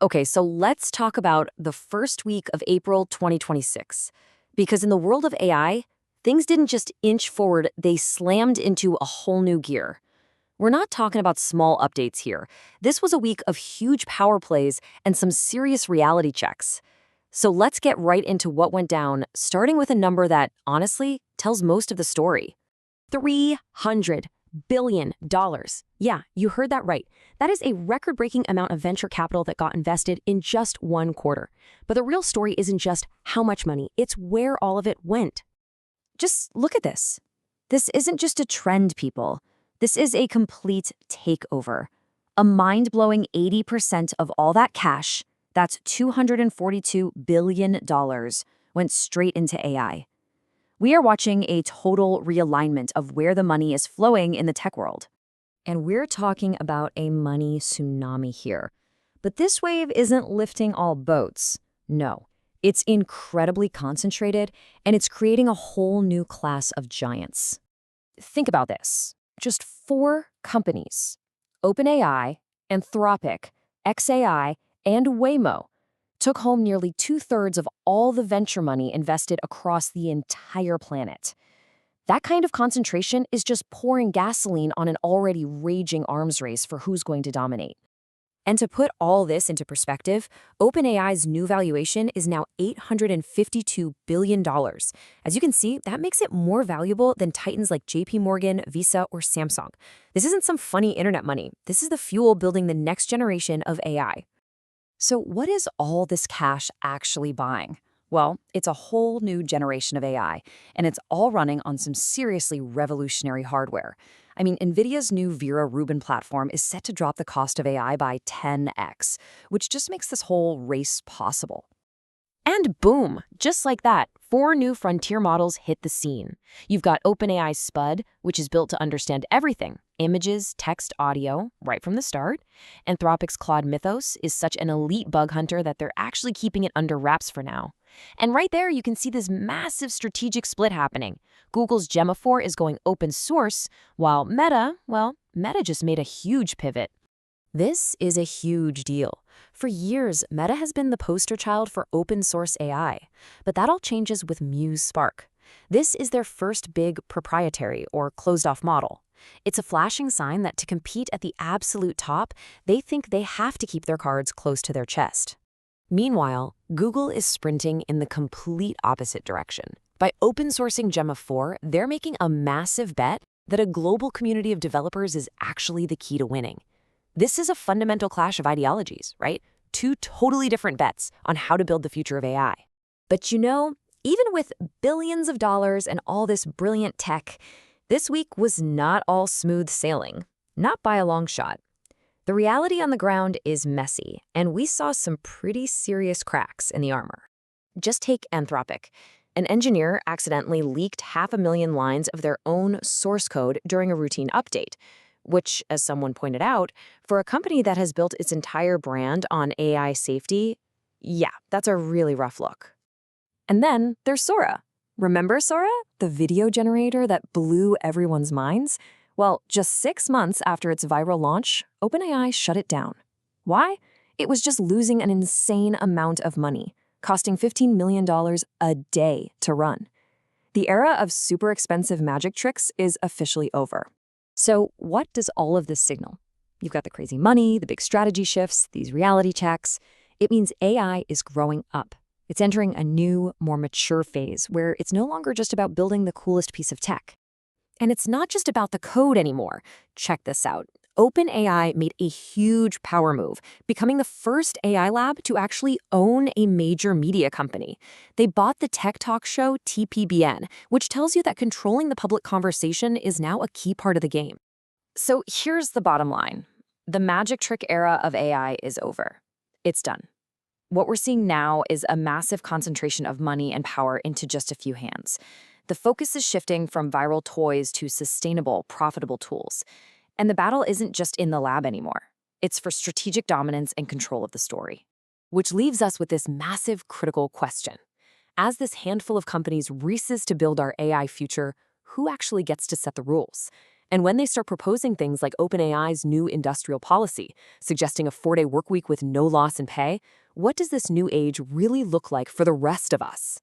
Okay, so let's talk about the first week of April 2026. Because in the world of AI, things didn't just inch forward, they slammed into a whole new gear. We're not talking about small updates here. This was a week of huge power plays and some serious reality checks. So let's get right into what went down, starting with a number that, honestly, tells most of the story. $300 billion. Yeah, you heard that right. That is a record-breaking amount of venture capital that got invested in just one quarter. But the real story isn't just how much money, it's where all of it went. Just look at this. This isn't just a trend, people. This is a complete takeover. A mind-blowing 80% of all that cash, that's $242 billion, went straight into AI. We are watching a total realignment of where the money is flowing in the tech world. And we're talking about a money tsunami here. But this wave isn't lifting all boats. No, it's incredibly concentrated, and it's creating a whole new class of giants. Think about this. Just 4 companies, OpenAI, Anthropic, xAI, and Waymo, took home nearly 2/3 of all the venture money invested across the entire planet. That kind of concentration is just pouring gasoline on an already raging arms race for who's going to dominate. And to put all this into perspective, OpenAI's new valuation is now $852 billion. As you can see, that makes it more valuable than titans like JP Morgan, Visa, or Samsung. This isn't some funny internet money. This is the fuel building the next generation of AI. So what is all this cash actually buying? Well, it's a whole new generation of AI, and it's all running on some seriously revolutionary hardware. I mean, NVIDIA's new Vera Rubin platform is set to drop the cost of AI by 10x, which just makes this whole race possible. And boom, just like that, 4 new frontier models hit the scene. You've got OpenAI's Spud, which is built to understand everything, images, text, audio, right from the start. Anthropic's Claude Mythos is such an elite bug hunter that they're actually keeping it under wraps for now. And right there, you can see this massive strategic split happening. Google's Gemma 4 is going open source, while Meta just made a huge pivot. This is a huge deal. For years, Meta has been the poster child for open source AI, but that all changes with Muse Spark. This is their first big proprietary or closed-off model. It's a flashing sign that to compete at the absolute top, they think they have to keep their cards close to their chest. Meanwhile, Google is sprinting in the complete opposite direction. By open sourcing Gemma 4, they're making a massive bet that a global community of developers is actually the key to winning. This is a fundamental clash of ideologies, right? 2 totally different bets on how to build the future of AI. But you know, even with billions of dollars and all this brilliant tech, this week was not all smooth sailing, not by a long shot. The reality on the ground is messy, and we saw some pretty serious cracks in the armor. Just take Anthropic. An engineer accidentally leaked 500,000 lines of their own source code during a routine update, which, as someone pointed out, for a company that has built its entire brand on AI safety, yeah, that's a really rough look. And then there's Sora. Remember Sora, the video generator that blew everyone's minds? Well, just 6 months after its viral launch, OpenAI shut it down. Why? It was just losing an insane amount of money, costing $15 million a day to run. The era of super expensive magic tricks is officially over. So what does all of this signal? You've got the crazy money, the big strategy shifts, these reality checks. It means AI is growing up. It's entering a new, more mature phase where it's no longer just about building the coolest piece of tech. And it's not just about the code anymore. Check this out. OpenAI made a huge power move, becoming the first AI lab to actually own a major media company. They bought the tech talk show TPBN, which tells you that controlling the public conversation is now a key part of the game. So here's the bottom line. The magic trick era of AI is over. It's done. What we're seeing now is a massive concentration of money and power into just a few hands. The focus is shifting from viral toys to sustainable, profitable tools. And the battle isn't just in the lab anymore. It's for strategic dominance and control of the story. Which leaves us with this massive critical question. As this handful of companies races to build our AI future, who actually gets to set the rules? And when they start proposing things like OpenAI's new industrial policy, suggesting a 4-day workweek with no loss in pay, what does this new age really look like for the rest of us?